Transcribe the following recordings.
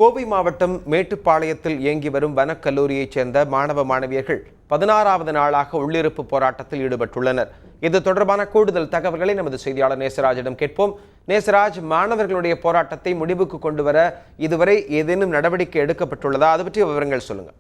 கோவை மாவட்டம் மேட்டுப்பாளையத்தில் இயங்கி வரும் வனக்கல்லூரியைச் சேர்ந்த மாணவ மாணவியர்கள் 16வது நாளாக உள்ளிருப்பு போராட்டத்தில் ஈடுபட்டுள்ளனர். இது தொடர்பான கூடுதல் தகவல்களை நமது செய்தியாளர் நேசராஜிடம் கேட்போம். நேசராஜ், மாணவர்களுடைய போராட்டத்தை முடிவுக்கு கொண்டு வர இதுவரை ஏதேனும் நடவடிக்கை எடுக்கப்பட்டுள்ளதா? அது பற்றிய விவரங்கள் சொல்லுங்க.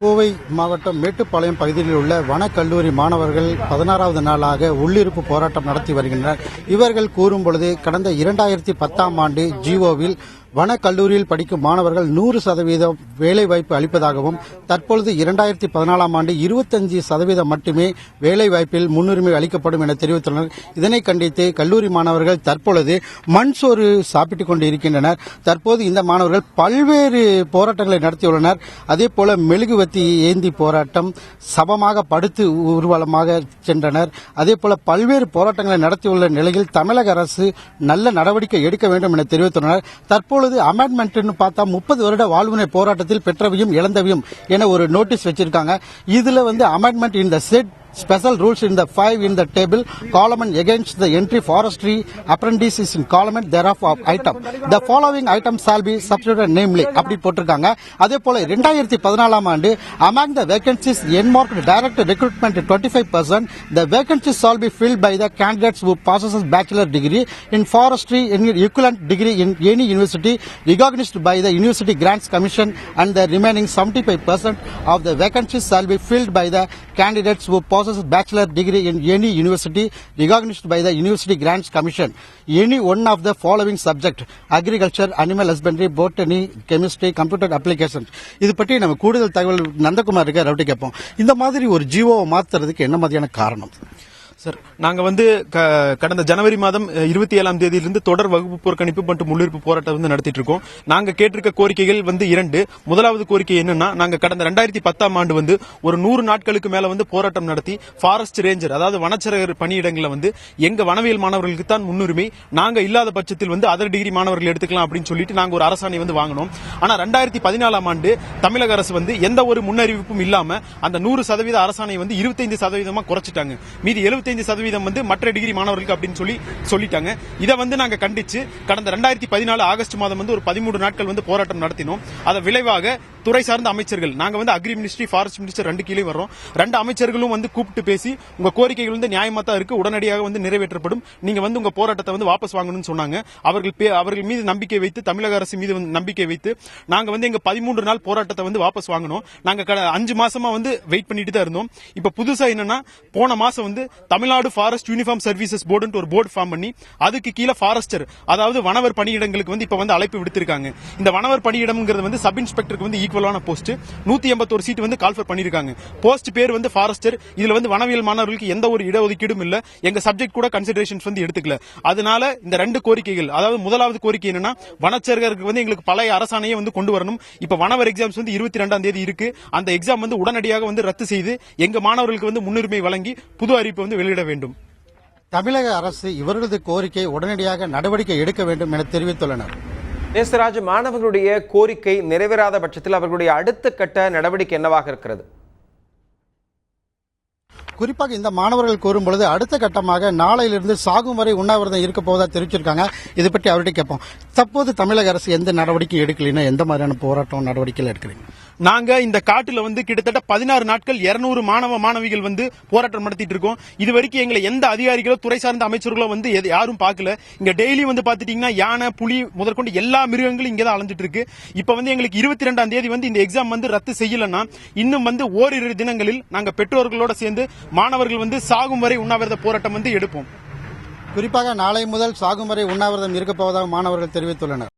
கோவை மாவட்டம் மேட்டுப்பாளையம் பகுதியில் உள்ள வனக்கல்லூரி மாணவர்கள் 16வது நாளாக உள்ளிருப்பு போராட்டம் நடத்தி வருகின்றனர். இவர்கள் கூறும் பொழுது கடந்த 2010ஆம் ஆண்டு ஜிஓவில் வனக்கல்லூரியில் படிக்கும் மாணவர்கள் 100% வேலைவாய்ப்பு அளிப்பதாகவும் தற்பொழுது 2014ஆம் ஆண்டு 25% மட்டுமே வேலைவாய்ப்பில் முன்னுரிமை அளிக்கப்படும் என தெரிவித்துள்ளனர். இதனை கண்டித்து கல்லூரி மாணவர்கள் தற்பொழுது மண் சோறு சாப்பிட்டுக் கொண்டு இருக்கின்றனர். தற்போது இந்த மாணவர்கள் பல்வேறு போராட்டங்களை நடத்தியுள்ளனர். அதேபோல மெழுகுவத்தி ஏந்தி போராட்டம், சமமாக படுத்து ஊர்வலமாக சென்றனர். அதேபோல பல்வேறு போராட்டங்களை நடத்தியுள்ள நிலையில் தமிழக அரசு நல்ல நடவடிக்கை எடுக்க வேண்டும் என தெரிவித்துள்ளனர். தற்போது அமெண்ட்மெண்ட் பார்த்தா 30 வருட வாழ்வினை போராட்டத்தில் பெற்றவையும் இழந்தவையும் என ஒரு நோட்டீஸ் வச்சிருக்காங்க. இதுல amendment in the set special rules in the 5 in the table column against the entry forestry apprentices in column thereof of item the following items shall be substituted namely அப்படி போட்டிருக்காங்க. அதே போல 2014ஆம் ஆண்டு among the vacancies earmarked direct recruitment 25% the vacancies shall be filled by the candidates who possesses bachelor degree in forestry in equivalent degree in any university recognized by the University Grants Commission and the remaining 75% of the vacancies shall be filled by the candidates who possess bachelor degree in any university recognized by the University Grants Commission. Any one of the following subject: agriculture, animal husbandry, botany, chemistry, computer applications. இது பற்றி நம்ம கூடுதல் தகவல் நந்தகுமார் இருக்க ரவுட்டி கேட்போம். இந்த மாதிரி ஒரு ஜிஓ மாத்துறதுக்கு என்ன மாதிரியான காரணம்? சார், நாங்க கடந்த ஜனவரி மாதம் 27ஆம் தேதியிலிருந்து தொடர் வகுப்பு புறக்கணிப்பு மற்றும் உள்ளிருப்பு போராட்டம் நடத்திட்டு இருக்கோம். நாங்க கேட்டிருக்க கோரிக்கைகள் 2. முதலாவது கோரிக்கை என்னன்னா, நாங்க கடந்த 2010ஆம் ஆண்டு ஒரு 100 நாட்களுக்கு மேல போராட்டம் நடத்தி ஃபாரஸ்ட் ரேஞ்சர், அதாவது வனச்சரகர் பணியிடங்களை எங்க வனவியல் மாணவர்களுக்கு தான் முன்னுரிமை, நாங்க இல்லாத பட்சத்தில் அதர் டிகிரி மாணவர்கள் எடுத்துக்கலாம் அப்படின்னு சொல்லிட்டு நாங்க ஒரு அரசாணை வாங்கினோம். ஆனா 2014ஆம் ஆண்டு தமிழக அரசு எந்த ஒரு முன்னறிவிப்பும் இல்லாம அந்த 100% அரசாணை 25% குறைச்சிட்டாங்க. மீதி 75% மற்ற டிகிரி மாணவர்களுக்கு அப்படின்னு சொல்லிட்டாங்க. இதை நாங்க கண்டிச்சு கடந்த 2014 ஆகஸ்ட் மாதம் ஒரு 13 நாட்கள் போராட்டம் நடத்தினோம். அதை விளைவாக துறை சார்ந்த அமைச்சர்கள், நாங்க அக்ரி மினிஸ்ட்ரி, ஃபாரஸ்ட் மினிஸ்டர் 2 கீழே வர்றோம். 2 அமைச்சர்களும் கூப்பிட்டு பேசி உங்க கோரிக்கைகள் நியாயமா தான் இருக்கு, உடனடியாக நிறைவேற்றப்படும், நீங்க உங்க போராட்டத்தை வாபஸ் வாங்கணும்னு சொன்னாங்க. அவர்கள் மீது நம்பிக்கை வைத்து, தமிழக அரசு மீது நம்பிக்கை வைத்து நாங்க எங்க 13 நாள் போராட்டத்தை வாபஸ் வாங்கணும். நாங்க 5 மாசமா வெயிட் பண்ணிட்டு தான் இருந்தோம். இப்ப புதுசா என்னன்னா, போன மாசம் Tamil Nadu forest uniform services board ஒரு போர்டு ஃபார்ம் பண்ணி அதுக்கு கீழே ஃபாரஸ்டர், அதாவது வனவர் பணியிடங்களுக்கு இப்ப அழைப்பு விடுத்திருக்காங்க. இந்த வனவர் பணியிடம்ங்கிறது சப் இன்ஸ்பெக்டருக்கு ஈக்குவலான போஸ்ட். 181 சீட் கால்ஃபர் பண்ணிருக்காங்க. போஸ்ட் பேர் ஃபாரஸ்டர். இதுல வனவியல் மாணவர்களுக்கு எந்த ஒரு இடஒதுக்கீடும் இல்ல. எங்க சப்ஜெக்ட் கூட கன்சிடரேஷன்ஸ் எடுத்துக்கல. அதனால இந்த 2 கோரிக்கைகள், அதாவது முதலாவது கோரிக்கை என்னன்னா, வனச்சரகருக்கு எங்களுக்கு பழைய அரசாணையை கொண்டு வரணும். இப்ப வனவர் எக்ஸாம்ஸ் 22ஆம் தேதி இருக்கு. அந்த எக்ஸாம் உடனடியாக ரத்து செய்து எங்க மாணவர்களுக்கு முன்னுரிமை வழங்கி புது அறிவிப்பு வெளியிட வேண்டும். தமிழக அரசு இவர்களது கோரிக்கை உடனடியாக நடவடிக்கை எடுக்க வேண்டும் என தெரிவித்துள்ளனர். நேசராஜ், மாணவர்களுடைய கோரிக்கை நிறைவேறாத பட்சத்தில் அவர்களுடைய அடுத்த கட்ட நடவடிக்கை என்னவாக இருக்கிறது? குறிப்பாக இந்த மாணவர்கள் கூறும் பொழுது அடுத்த கட்டமாக நாளையிலிருந்து சாகும் வரை உண்ணாவிரதம் இருக்க போவதா தெரிவிச்சிருக்காங்க. இது பற்றி அவர்கிட்ட கேட்போம். தற்போது தமிழக அரசு எந்த நடவடிக்கை எடுக்கலைன்னா எந்த மாதிரியான போராட்டம் நடவடிக்கைகள் எடுக்கிறீங்க? நாங்க இந்த காட்டுல கிட்டத்தட்ட 16 நாட்கள் 200 மாணவ மாணவிகள் போராட்டம் நடத்திட்டு இருக்கோம். இது வரைக்கும் எங்களை எந்த அதிகாரிகளோ துறை சார்ந்த அமைச்சர்களோ யாரும் பார்க்கல. இங்க டெய்லி பாத்துட்டீங்கன்னா யானை, புலி முதற்கொண்டு எல்லா மிருகங்களும் இங்கதான் அலைஞ்சிட்டு இருக்கு. இப்ப எங்களுக்கு 22ஆம் தேதி இந்த எக்ஸாம் ரத்து செய்யலன்னா இன்னும் ஓரிரு தினங்களில் நாங்க பெற்றோர்களோட சேர்ந்து மாணவர்கள் சாகும் வரை உண்ணாவிரத போராட்டம் எடுப்போம். குறிப்பாக நாளை முதல் சாகும் வரை உண்ணாவிரதம் இருக்க போவதாக மாணவர்கள் தெரிவித்துள்ளனர்.